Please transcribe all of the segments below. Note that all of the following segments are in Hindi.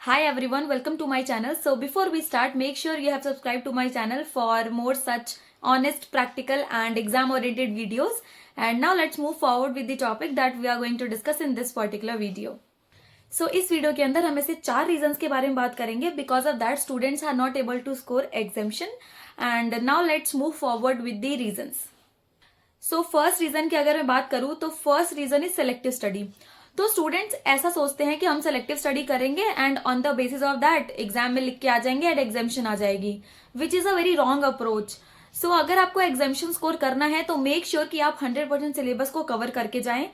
Hi everyone, welcome to my channel. So before we start, make sure you have subscribed to my channel for more such honest, practical and exam oriented videos. And now let's move forward with the topic that we are going to discuss in this particular video. So इस वीडियो के अंदर हम ऐसे 4 रीजंस के बारे में बात करेंगे because of that students are not able to score examination. And now let's move forward with the reasons. So first reason की अगर मैं बात करूं तो first reason is selective study. तो स्टूडेंट्स ऐसा सोचते हैं कि हम सेलेक्टिव स्टडी करेंगे and on the basis of that exam में लिख के आ जाएंगे एंड एग्जामिशन आ जाएगी, which is a very wrong approach. So अगर आपको एग्जामिशन स्कोर करना है तो मेक श्योर कि आप 100% सिलेबस को कवर करके जाएं,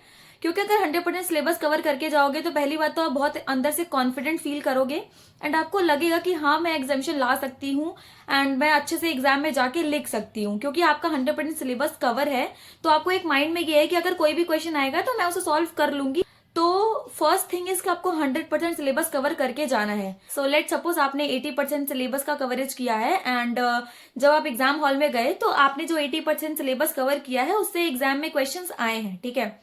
क्योंकि अगर 100% सिलेबस कवर करके जाओगे तो पहली बात तो आप बहुत अंदर से कॉन्फिडेंट फील करोगे एंड आपको लगेगा कि हाँ मैं एग्जामिशन ला सकती हूँ एंड मैं अच्छे से एग्जाम में जाके लिख सकती हूँ, क्योंकि आपका 100% सिलेबस कवर है. तो आपको एक माइंड में ये है कि अगर कोई भी क्वेश्चन आएगा तो मैं उसे सॉल्व कर लूंगी. तो फर्स्ट थिंग इज कि आपको 100% सिलेबस कवर करके जाना है. सो लेट सपोज आपने 80% सिलेबस का कवरेज किया है एंड जब आप एग्जाम हॉल में गए तो आपने जो 80% सिलेबस कवर किया है उससे एग्जाम में क्वेश्चंस आए हैं, ठीक है.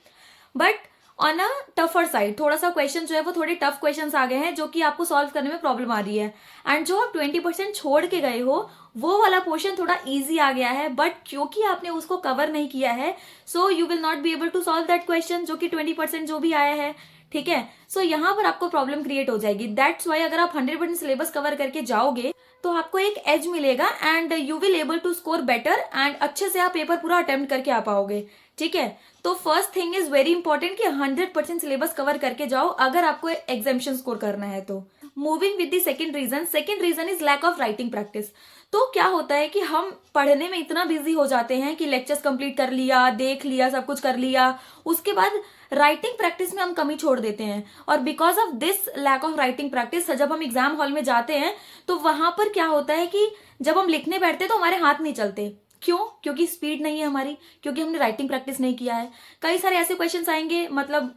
But on a tougher side थोड़ा सा क्वेश्चन जो है वो थोड़े टफ क्वेश्चंस आ गए हैं जो कि आपको सॉल्व करने में प्रॉब्लम आ रही है. एंड जो आप 20% छोड़ के गए हो वो वाला पोर्शन थोड़ा इजी आ गया है, बट क्योंकि आपने उसको कवर नहीं किया है so you will not be able to solve that question जो कि 20% जो भी आया है, ठीक है. सो यहाँ पर आपको प्रॉब्लम क्रिएट हो जाएगी. दैट्स वाई अगर आप 100% सिलेबस कवर करके जाओगे तो आपको एक एज मिलेगा and you will able to score better and अच्छे से आप पेपर पूरा अटेम्प्ट करके आ पाओगे, ठीक है. तो first thing is very important कि 100% सिलेबस कवर करके जाओ अगर आपको एग्जामिशन स्कोर करना है तो. Moving with the second reason is lack of writing practice. तो क्या होता है कि हम पढ़ने में इतना बिजी हो जाते हैं कि लेक्चर्स कंप्लीट कर लिया, देख लिया, सब कुछ कर लिया, उसके बाद राइटिंग प्रैक्टिस में हम कमी छोड़ देते हैं. और because of this lack of writing practice जब हम एग्जाम हॉल में जाते हैं तो वहां पर क्या होता है कि जब हम लिखने बैठते हैं तो हमारे हाथ नहीं चलते. क्यों? क्योंकि स्पीड नहीं है हमारी, क्योंकि हमने राइटिंग प्रैक्टिस नहीं किया है. कई सारे ऐसे क्वेश्चंस आएंगे, मतलब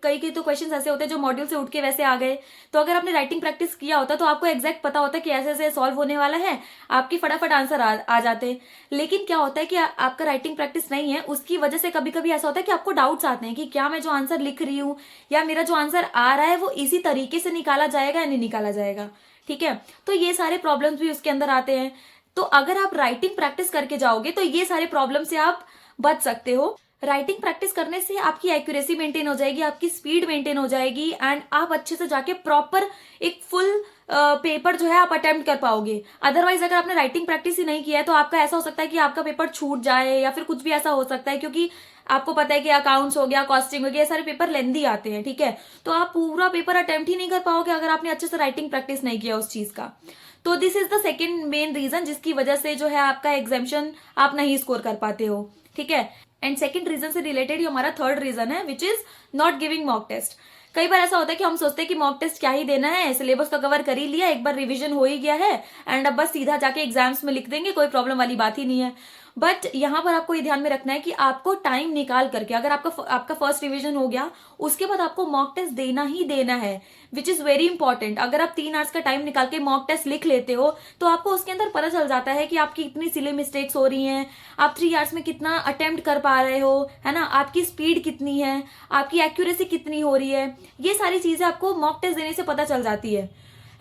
कई तो क्वेश्चंस ऐसे होते हैं जो मॉड्यूल से उठ के वैसे आ गए. तो अगर आपने राइटिंग प्रैक्टिस किया होता तो आपको एग्जैक्ट पता होता कि ऐसे ऐसे सॉल्व होने वाला है, आपकी फटाफट आंसर आ जाते. लेकिन क्या होता है कि आपका राइटिंग प्रैक्टिस नहीं है, उसकी वजह से कभी कभी ऐसा होता है कि आपको डाउट्स आते हैं कि क्या मैं जो आंसर लिख रही हूँ या मेरा जो आंसर आ रहा है वो इसी तरीके से निकाला जाएगा या नहीं निकाला जाएगा, ठीक है. तो ये सारे प्रॉब्लम्स भी उसके अंदर आते हैं. तो अगर आप राइटिंग प्रैक्टिस करके जाओगे तो ये सारे प्रॉब्लम से आप बच सकते हो. राइटिंग प्रैक्टिस करने से आपकी एक्यूरेसी मेंटेन हो जाएगी, आपकी स्पीड मेंटेन हो जाएगी एंड आप अच्छे से जाके प्रॉपर एक फुल पेपर जो है आप अटेम्प्ट कर पाओगे. अदरवाइज अगर आपने राइटिंग प्रैक्टिस ही नहीं किया है तो आपका ऐसा हो सकता है कि आपका पेपर छूट जाए या फिर कुछ भी ऐसा हो सकता है, क्योंकि आपको पता है कि अकाउंट्स हो गया, कॉस्टिंग हो गया, ये सारे पेपर लेंदी आते हैं, ठीक है. तो आप पूरा पेपर अटेम्प्ट ही नहीं कर पाओगे अगर आपने अच्छे से राइटिंग प्रैक्टिस नहीं किया उस चीज का. तो this is the second main reason जिसकी वजह से जो है आपका एग्जामिशन आप नहीं स्कोर कर पाते हो, ठीक है. एंड सेकेंड रीजन से रिलेटेड ही हमारा थर्ड रीजन है which is not giving mock test. कई बार ऐसा होता है कि हम सोचते हैं कि मॉक टेस्ट क्या ही देना है, सिलेबस का कवर कर ही लिया, एक बार रिवीजन हो ही गया है एंड अब बस सीधा जाके एग्जाम्स में लिख देंगे, कोई प्रॉब्लम वाली बात ही नहीं है. बट यहाँ पर आपको ये ध्यान में रखना है कि आपको टाइम निकाल करके, अगर आपका फर्स्ट रिवीजन हो गया उसके बाद आपको मॉक टेस्ट देना ही देना है, विच इज वेरी इंपॉर्टेंट. अगर आप 3 आवर्स का टाइम निकाल के मॉक टेस्ट लिख लेते हो तो आपको उसके अंदर पता चल जाता है कि आपकी कितनी सिली मिस्टेक्स हो रही हैं, आप 3 आवर्स में कितना अटेम्प्ट कर पा रहे हो, है ना, आपकी स्पीड कितनी है, आपकी एक्यूरेसी कितनी हो रही है. ये सारी चीजें आपको मॉक टेस्ट देने से पता चल जाती है.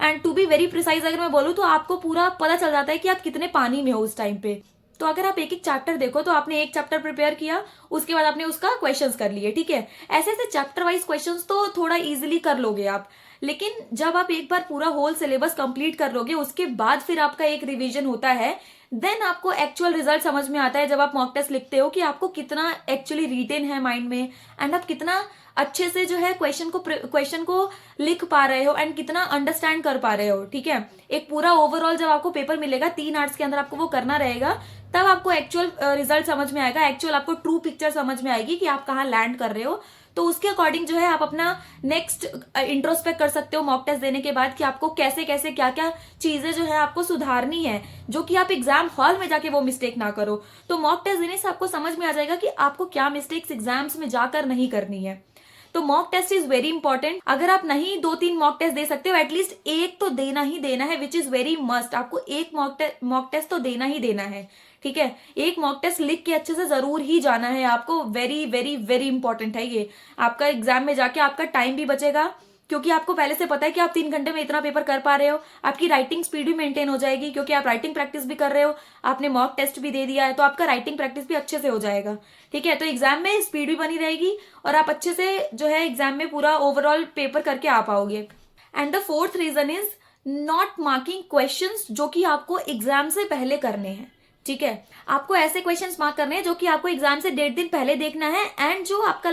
And to be very precise अगर मैं बोलूँ तो आपको पूरा पता चल जाता है कि आप कितने पानी में हो उस टाइम पे. तो अगर आप एक एक चैप्टर देखो तो आपने एक चैप्टर प्रिपेयर किया, उसके बाद आपने उसका क्वेश्चंस कर लिए, ठीक है. ऐसे ऐसे चैप्टर वाइज क्वेश्चंस तो थोड़ा इजीली कर लोगे आप. लेकिन जब आप एक बार पूरा होल सिलेबस कंप्लीट कर लोगे उसके बाद फिर आपका एक रिवीजन होता है, देन आपको एक्चुअल रिजल्ट समझ में आता है जब आप मॉक टेस्ट लिखते हो कि आपको कितना एक्चुअली रिटेन है माइंड में एंड आप कितना अच्छे से जो है क्वेश्चन को लिख पा रहे हो एंड कितना अंडरस्टैंड कर पा रहे हो, ठीक है. एक पूरा ओवरऑल जब आपको पेपर मिलेगा 3 आवर्स के अंदर आपको वो करना रहेगा, तब आपको एक्चुअल रिजल्ट समझ में आएगा, एक्चुअल आपको ट्रू पिक्चर समझ में आएगी कि आप कहाँ लैंड कर रहे हो. तो उसके अकॉर्डिंग जो है आप अपना नेक्स्ट इंट्रोस्पेक्ट कर सकते हो मॉक टेस्ट देने के बाद कि आपको कैसे कैसे क्या क्या चीजें जो है आपको सुधारनी है, जो कि आप एग्जाम हॉल में जाके वो मिस्टेक ना करो. तो मॉक टेस्ट देने से आपको समझ में आ जाएगा कि आपको क्या मिस्टेक्स एग्जाम्स में जाकर नहीं करनी है. तो mock test is very important. अगर आप नहीं 2-3 मॉक टेस्ट दे सकते हो, एटलीस्ट एक तो देना ही देना है, विच इज वेरी मस्ट. आपको एक मॉक टेस्ट तो देना ही देना है, ठीक है. एक मॉक टेस्ट लिख के अच्छे से जरूर ही जाना है आपको. वेरी वेरी वेरी इंपॉर्टेंट है ये. आपका एग्जाम में जाके आपका टाइम भी बचेगा क्योंकि आपको पहले से पता है कि आप 3 घंटे में इतना पेपर कर पा रहे हो। आपकी राइटिंग स्पीड भी मेंटेन हो जाएगी क्योंकि आप राइटिंग प्रैक्टिस भी कर रहे हो, आपने मॉक टेस्ट भी दे दिया है, तो आपका राइटिंग प्रैक्टिस भी अच्छे से हो जाएगा। ठीक है, तो एग्जाम में स्पीड भी बनी रहेगी और आप अच्छे से जो है एग्जाम में पूरा ओवरऑल पेपर करके आ पाओगे। And the fourth reason is not marking questions जो कि आपको एग्जाम से पहले करने हैं। ठीक है, आपको ऐसे क्वेश्चंस मार्क करने हैं जो कि आपको एग्जाम से 1.5 दिन पहले देखना है। एंड जो आपका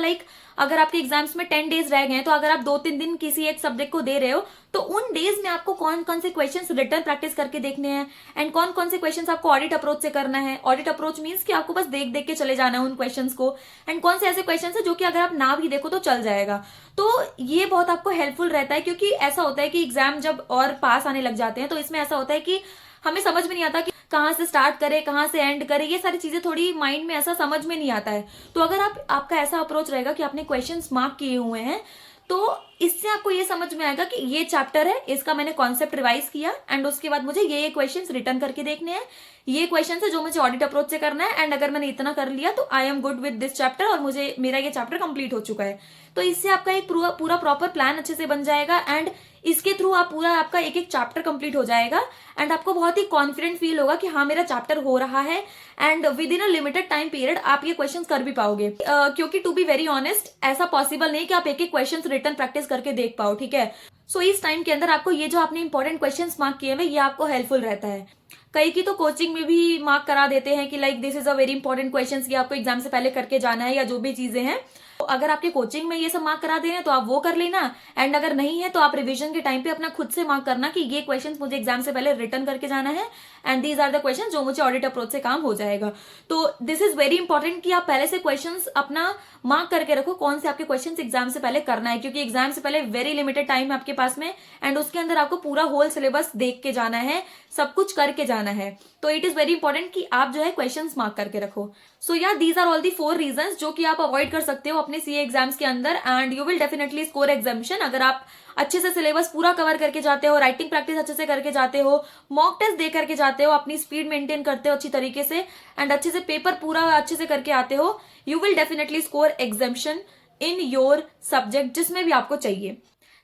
अगर आपके एग्जाम्स में 10 डेज रह गए हैं, तो अगर आप 2-3 दिन किसी एक सब्जेक्ट को दे रहे हो, तो उन डेज में आपको कौन कौन से क्वेश्चंस रिटर्न प्रैक्टिस करके देखने हैं एंड कौन कौन से क्वेश्चंस आपको ऑडिट अप्रोच से करना है। ऑडिट अप्रोच मीन्स कि आपको बस देख देख के चले जाना है उन क्वेश्चंस को, एंड कौन से ऐसे क्वेश्चंस है जो कि अगर आप ना भी देखो तो चल जाएगा। तो ये बहुत आपको हेल्पफुल रहता है, क्योंकि ऐसा होता है कि एग्जाम जब और पास आने लग जाते हैं तो इसमें ऐसा होता है कि हमें समझ में नहीं आता कि कहाँ से स्टार्ट करें, कहाँ से एंड करें, ये सारी चीजें थोड़ी माइंड में ऐसा समझ में नहीं आता है। तो अगर आपका ऐसा अप्रोच रहेगा कि आपने क्वेश्चंस मार्क किए हुए हैं, तो इससे आपको ये समझ में आएगा कि ये चैप्टर है, इसका मैंने कॉन्सेप्ट रिवाइज किया एंड उसके बाद मुझे ये क्वेश्चंस रिटर्न करके देखने हैं, ये क्वेश्चन है जो मुझे ऑडिट अप्रोच से करना है, एंड अगर मैंने इतना कर लिया तो I am good with this chapter और मेरा ये चैप्टर कंप्लीट हो चुका है। तो इससे आपका एक पूरा प्रॉपर प्लान अच्छे से बन जाएगा एंड इसके थ्रू आपका एक एक चैप्टर कंप्लीट हो जाएगा एंड आपको बहुत ही कॉन्फिडेंट फील होगा कि हाँ मेरा चैप्टर हो रहा है and with in a limited time period आप ये क्वेश्चंस कर भी पाओगे। क्योंकि टू बी वेरी ऑनेस्ट ऐसा पॉसिबल नहीं कि आप एक एक क्वेश्चंस रिटर्न प्रैक्टिस करके देख पाओ। ठीक है, सो इस टाइम के अंदर आपको ये जो आपने इंपॉर्टेंट क्वेश्चंस मार्क किए हुए ये आपको हेल्पफुल रहता है। कई की तो कोचिंग में भी मार्क करा देते हैं कि this is a very important questions कि आपको एग्जाम से पहले करके जाना है या जो भी चीजें हैं। तो अगर आपके कोचिंग में ये सब मार्क करा दे रहे हैं तो आप वो कर लेना, एंड अगर नहीं है तो आप रिवीजन के टाइम पे अपना खुद से मार्क करना कि ये क्वेश्चंस मुझे एग्जाम से पहले रिटर्न करके जाना है and these are the questions जो मुझे ऑडिट अप्रोच से काम हो जाएगा। तो दिस इज वेरी इंपॉर्टेंट कि आप पहले से क्वेश्चंस अपना मार्क करके रखो कौन से आपके क्वेश्चंस एग्जाम से पहले करना है, क्योंकि एग्जाम से पहले वेरी लिमिटेड टाइम है आपके पास में एंड उसके अंदर आपको पूरा होल सिलेबस देख के जाना है, सब कुछ करके जाना है। तो इट इज वेरी इंपॉर्टेंट कि आप जो है क्वेश्चंस मार्क करके रखो। सो या these are all the 4 reasons जो कि आप अवॉइड कर सकते हो अपने सीए एग्जाम्स के अंदर and you will definitely score examination अगर आप अच्छे से सिलेबस पूरा कवर करके जाते हो, राइटिंग प्रैक्टिस अच्छे से करके जाते हो, मॉक टेस्ट दे करके जाते हो, अपनी स्पीड मेंटेन करते हो अच्छी तरीके से एंड अच्छे से पेपर पूरा अच्छे से करके आते हो, you will definitely score examination in your subject जिसमें भी आपको चाहिए।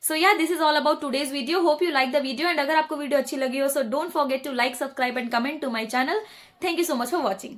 So yeah this is all about today's video. Hope you like the video and अगर आपको वीडियो अच्छी लगी हो so don't forget to like, subscribe and comment to my channel. Thank you so much for watching.